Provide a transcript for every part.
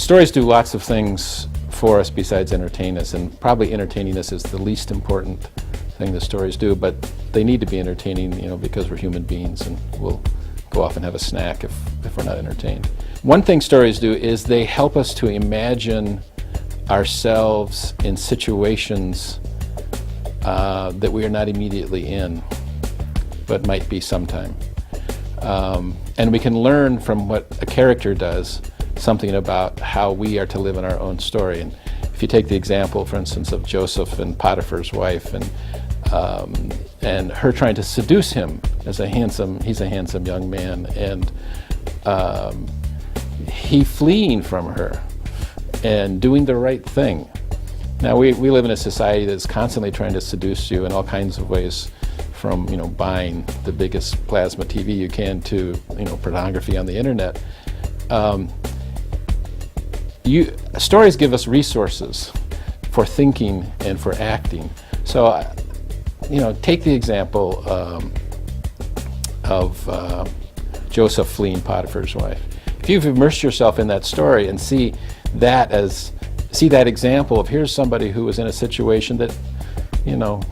Stories do lots of things for us besides entertain us, and probably entertaining us is the least important thing the stories do, but they need to be entertaining, because we're human beings and we'll go off and have a snack if we're not entertained. One thing stories do is they help us to imagine ourselves in situations that we are not immediately in, but might be sometime. And we can learn from what a character does something about how we are to live in our own story. And if you take the example, for instance, of Joseph and Potiphar's wife, and her trying to seduce him as he's a handsome young man, and he fleeing from her and doing the right thing. Now we live in a society that's constantly trying to seduce you in all kinds of ways, from buying the biggest plasma TV you can to pornography on the internet. Stories give us resources for thinking and for acting. So take the example of Joseph fleeing Potiphar's wife. If you've immersed yourself in that story and see that example of here's somebody who was in a situation that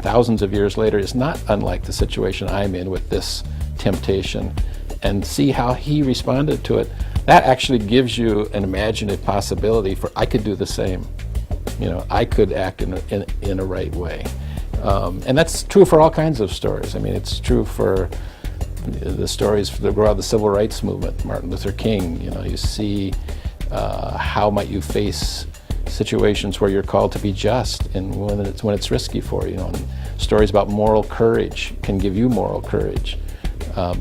thousands of years later is not unlike the situation I'm in with this temptation, and see how he responded to it, that actually gives you an imaginative possibility for I could do the same. I could act in a right way. And that's true for all kinds of stories. I mean, it's true for the stories that grow out of the civil rights movement, Martin Luther King. You see how might you face situations where you're called to be just, and when it's risky for you. And stories about moral courage can give you moral courage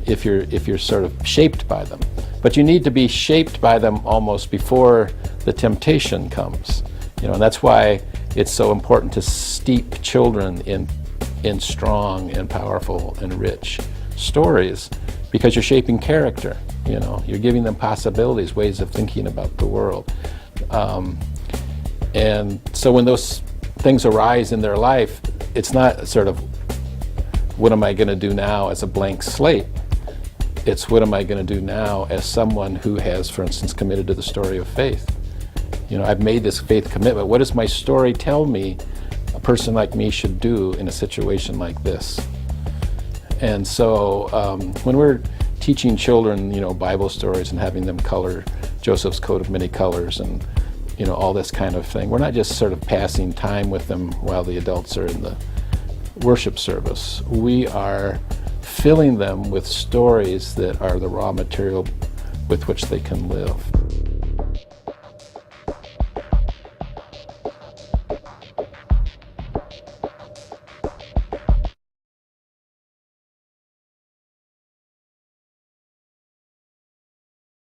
if you're sort of shaped by them. But you need to be shaped by them almost before the temptation comes. And that's why it's so important to steep children in strong and powerful and rich stories, because you're shaping character. You're giving them possibilities, ways of thinking about the world. And so when those things arise in their life, it's not sort of, what am I going to do now as a blank slate? It's what am I going to do now as someone who has, for instance, committed to the story of faith. I've made this faith commitment. What does my story tell me a person like me should do in a situation like this? And so when we're teaching children, Bible stories and having them color Joseph's coat of many colors and all this kind of thing, we're not just sort of passing time with them while the adults are in the worship service. We are filling them with stories that are the raw material with which they can live.